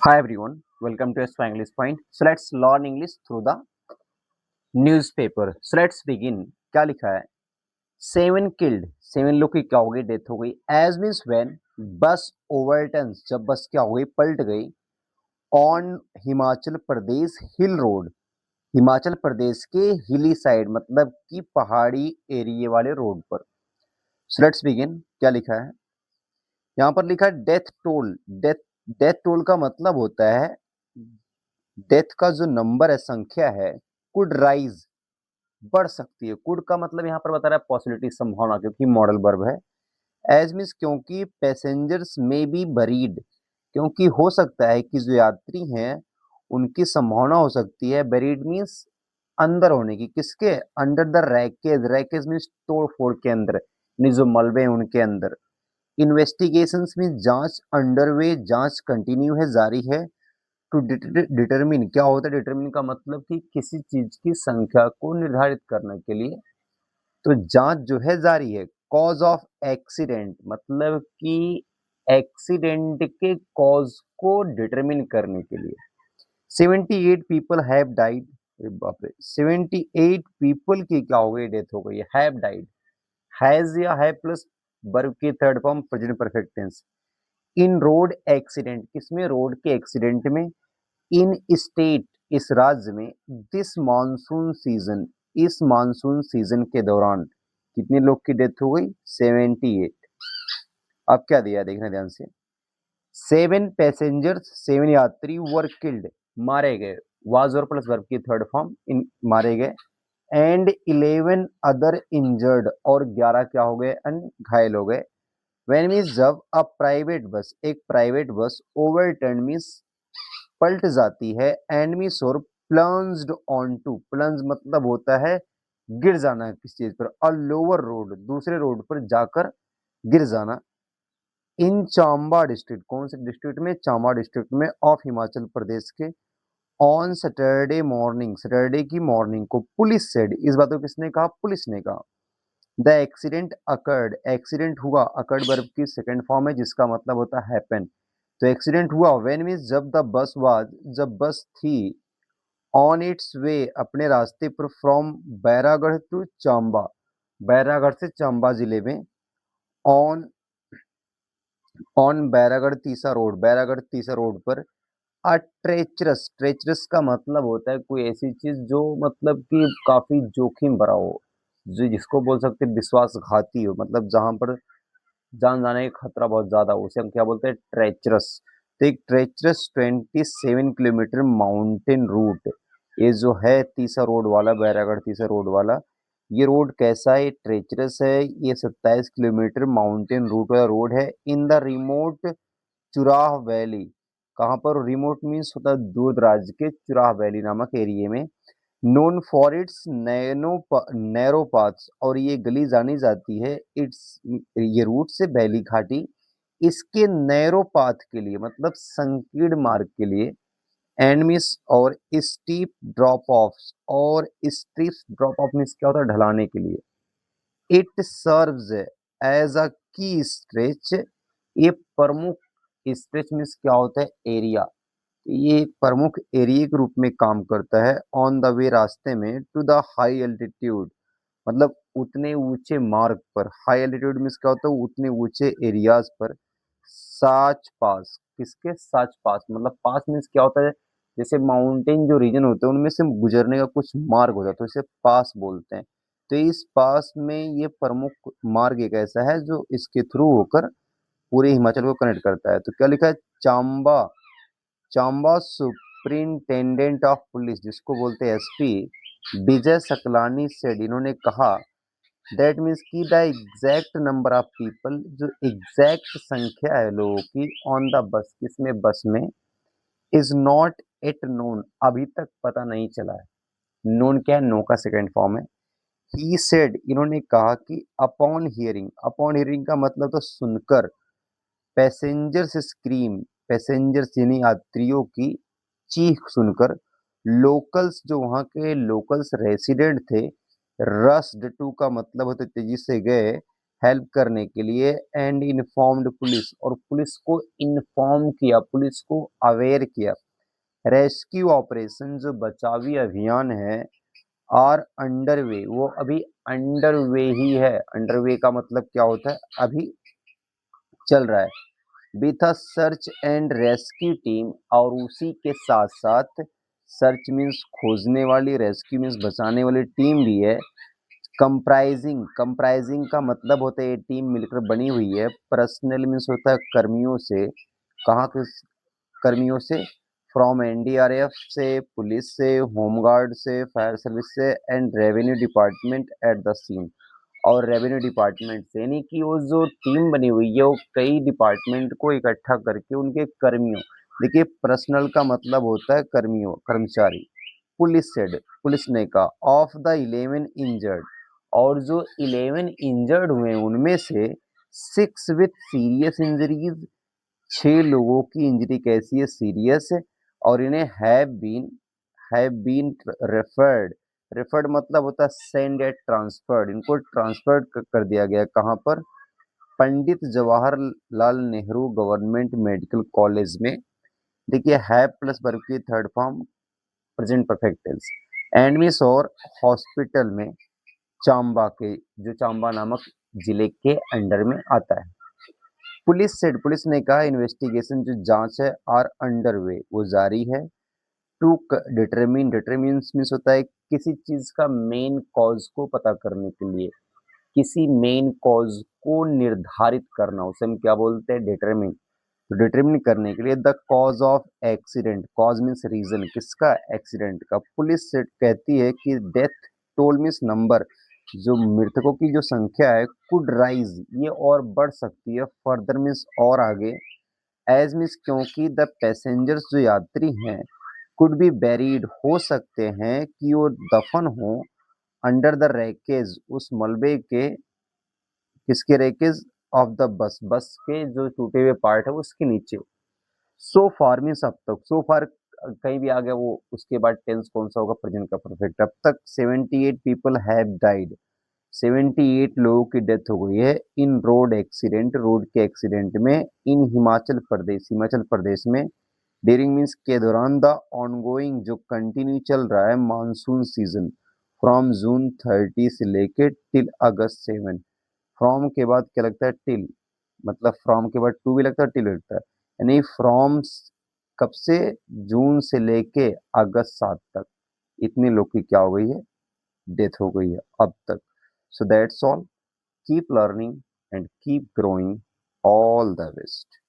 Hi everyone, welcome to S4 English Point. So let's learn English through the newspaper. So let's begin. क्या लिखा है? 7 लोग की क्या हो गई? डेथ हो गई. As means when बस overturns, जब बस क्या हो गई? पलट गई on Himachal Pradesh hill road. Himachal Pradesh के हिली साइड मतलब कि पहाड़ी एरिया वाले रोड पर. So let's begin. क्या लिखा है? यहाँ पर लिखा है डेथ टोल. डेथ टोल का मतलब होता है डेथ का जो नंबर है, संख्या है, कुड राइज, बढ़ सकती है. कुड का मतलब यहाँ पर बता रहा है पॉसिबिलिटी, संभावना, क्योंकि मॉडल वर्ब है. एज मीन्स क्योंकि पैसेंजर्स में बी बरीड, क्योंकि हो सकता है कि जो यात्री हैं उनकी संभावना हो सकती है. बेरीड मीन्स अंदर होने की. किसके under? The wreckage. Wreckage means तोड़ फोड़ के अंदर, यानी जो मलबे हैं उनके अंदर. इन्वेस्टिगेशंस में जांच अंडरवे, जांच कंटिन्यू है, जारी है. टू डिटरमिन, क्या होता है डिटरमिन का मतलब कि किसी चीज की संख्या को निर्धारित करने के लिए. तो जांच जो है जारी है. कॉज ऑफ एक्सीडेंट मतलब कि एक्सीडेंट के कॉज को डिटरमिन करने के लिए. 78 पीपल हैव डाइड. बाप रे, 78 पीपल की क्या हो गई? डेथ हो गई. हैव डाइड, हैज या है प्लस वर्ब की third form present perfect tense. In road accident, किसमें? रोड के एक्सीडेंट में. इन स्टेट, इस राज्य में. दिस मानसून सीजन, इस मानसून सीजन के दौरान. कितने लोग की डेथ हो गई? 78. अब क्या दिया देखना ध्यान से. 7 पैसेंजर्स, 7 यात्री वर किल्ड, मारे गए. वाज और प्लस वर्ब की थर्ड फॉर्म, इन मारे गए. एंड 11 अदर इंजर्ड, और 11 क्या हो गए? घायल हो गए. व्हेन मीन्स जब अ प्राइवेट बस, एक प्राइवेट बस ओवरटर्न मीन्स पलट जाती है. एंड मीन्स और प्लंज्ड ऑन टू, प्लंज मतलब होता है गिर जाना किस चीज पर. अ लोअर रोड, दूसरे रोड पर जाकर गिर जाना. इन चांबा डिस्ट्रिक्ट, कौन से डिस्ट्रिक्ट में? चांबा डिस्ट्रिक्ट में ऑफ हिमाचल प्रदेश के. ऑन सैटरडे मॉर्निंग, सैटरडे की मॉर्निंग को. पुलिस सेड, इस बात को किसने कहा? पुलिस ने कहा. द एक्सीडेंट अकर्ड, एक्सीडेंट हुआ. अकर्ड वर्ब की सेकंड फॉर्म है जिसका मतलब होता है हैपन. तो एक्सीडेंट हुआ व्हेन मीन्स जब. द बस वाज, जब बस थी. ऑन इट्स वे, अपने रास्ते पर. फ्रॉम बैरागढ़ टू चांबा, बैरागढ़ से चांबा जिले में. On on Bairagarh Tisa road, Bairagarh Tisa road पर. अ ट्रेचरस, ट्रेचरस का मतलब होता है कोई ऐसी चीज जो मतलब कि काफी जोखिम भरा हो, जो जिसको बोल सकते हैं विश्वासघाती हो, मतलब जहां पर जान जाने का खतरा बहुत ज्यादा हो, उसे हम क्या बोलते हैं? ट्रेचरस. तो एक ट्रेचरस 27 किलोमीटर माउंटेन रूट, ये जो है तीसा रोड वाला, बैरागढ़ तीसा रोड वाला, ये रोड कैसा है? ट्रेचरस है. ये 27 किलोमीटर माउंटेन रूट वाला रोड है. In the remote Churah valley, कहाँ पर? रिमोट मीन्स होता है दूर दराज के. चुराह वैली नामक एरिया में. Known for its narrow paths, और ये गली जानी जाती है इट्स, ये रूट से, वैली घाटी, इसके नैरो पाथ के लिए, मतलब संकीर्ण मार्ग के लिए. एंड मिस और स्टीप ड्रॉप ऑफ, और स्टीप ड्रॉप ऑफ मीन्स क्या होता है? ढलाने के लिए. इट सर्व्स एज अ की स्ट्रेच, ये प्रमुख. स्ट्रेच मीन्स क्या होता है? एरिया. ये एक प्रमुख एरिया के रूप में काम करता है. ऑन द वे, रास्ते में. टू द हाई एल्टीट्यूड, मतलब उतने ऊंचे मार्ग पर. हाई एल्टीट्यूड मीन्स क्या होता है? उतने ऊंचे एरियाज पर. साच पास, किसके? साच पास मतलब पास मीन्स क्या होता है? जैसे माउंटेन जो रीजन होते हैं उनमें से गुजरने का कुछ मार्ग होता है तो इसे पास बोलते हैं. तो इस पास में ये प्रमुख मार्ग एक ऐसा है जो इसके थ्रू होकर पूरे हिमाचल को कनेक्ट करता है. तो क्या लिखा है? Chamba, Chamba superintendent of police, जिसको बोलते हैं एसपी, विजय सकलानी सेड, इन्होंने कहा. दैट मीन्स कि the exact number of people, जो एग्जैक्ट संख्या है लोगों की, ऑन द बस, किसमें? बस में. इज नॉट एट नोन, अभी तक पता नहीं चला है. नोन क्या है? नो का सेकेंड फॉर्म है. ही सेड, इन्होंने कहा कि अपॉन हियरिंग, अपॉन हियरिंग का मतलब तो सुनकर. पैसेंजर्स स्क्रीम, पैसेंजर्स यानी यात्रियों की चीख सुनकर. लोकल्स, जो वहां के लोकल्स रेसिडेंट थे. रस्ड टू का मतलब होता तेजी से गए. हेल्प करने के लिए एंड इन्फॉर्म्ड पुलिस, और पुलिस को इन्फॉर्म किया, पुलिस को अवेयर किया। रेस्क्यू ऑपरेशन जो बचावी अभियान है आर अंडरवे, वो अभी अंडरवे ही है। अंडरवे का मतलब क्या होता है, अभी चल रहा है। With a search and rescue team, और उसी के साथ साथ सर्च मीन्स खोजने वाली, रेस्क्यू मीन्स बचाने वाली टीम भी है। कंप्राइजिंग, कंप्राइजिंग का मतलब होता है ये टीम मिलकर बनी हुई है। पर्सनल मीन्स होता है कर्मियों से, कहाँ के कर्मियों से, फ्रॉम एनडीआरएफ से, पुलिस से, होमगार्ड से, फायर सर्विस से and revenue department at the scene, और रेवेन्यू डिपार्टमेंट से, यानी कि वो जो टीम बनी हुई है वो कई डिपार्टमेंट को इकट्ठा करके उनके कर्मियों, देखिए पर्सनल का मतलब होता है कर्मियों, कर्मचारी। पुलिस सेड, पुलिस ने कहा, ऑफ द 11 इंजर्ड, और जो 11 इंजर्ड हुए उनमें से 6 विथ सीरियस इंजरीज, 6 लोगों की इंजरी कैसी है, सीरियस है, और इन्हें हैव बीन रेफर्ड, रेफर्ड मतलब होता है सेंड या ट्रांसफर्ड, इनको ट्रांसफर्ड कर दिया गया कहाँ पर, Pandit Jawaharlal Nehru government medical college में। देखिए हैव प्लस वर्ब की third form present perfect tense, and मिस और हॉस्पिटल में, चांबा के, जो चांबा नामक जिले के अंडर में आता है। पुलिस सेड, पुलिस ने कहा, इन्वेस्टिगेशन जो जांच है आर अंडर वे, वो जारी है। टू डिटरमिन, डिटरमिन्स मीन्स होता है किसी चीज का मेन कॉज को पता करने के लिए, किसी मेन कॉज को निर्धारित करना, उसे हम क्या बोलते हैं, डिटरमिन। तो डिटरमिन करने के लिए the cause of accident, cause means reason, किसका, एक्सीडेंट का। पुलिस से कहती है कि डेथ टोल मीन्स नंबर, जो मृतकों की जो संख्या है, कुड राइज, ये और बढ़ सकती है, फर्दर मीन्स और आगे, एज मीन्स क्योंकि द पैसेंजर्स जो यात्री हैं, कुड बी बेरीड, हो सकते हैं कि वो दफन हो, अंडर द रैकेज, उस मलबे के, किसके रैकेज, ऑफ द बस, बस के जो टूटे हुए पार्ट है उसके नीचे। सो फार मीन्स अब तक, सो फार कहीं भी आ गया वो, उसके बाद टेंस कौन सा होगा, प्रेजेंट का परफेक्ट। अब तक 78 पीपल हैव डाइड, 78 लोगों की डेथ हो गई है इन रोड एक्सीडेंट, रोड के एक्सीडेंट में, इन हिमाचल प्रदेश, हिमाचल प्रदेश में। ड्यूरिंग मीन्स के दौरान, द ऑनगोइंग जो कंटिन्यू चल रहा है मानसून सीजन, फ्रॉम जून 30 से लेके टिल अगस्त 7। फ्रॉम के बाद क्या लगता है, टिल, मतलब फ्रॉम के बाद टू भी लगता है, टिल लगता है, यानी फ्रॉम कब से, जून से लेके अगस्त 7 तक, इतने लोग की क्या हो गई है, डेथ हो गई है अब तक। So that's all, keep learning and keep growing, all the best.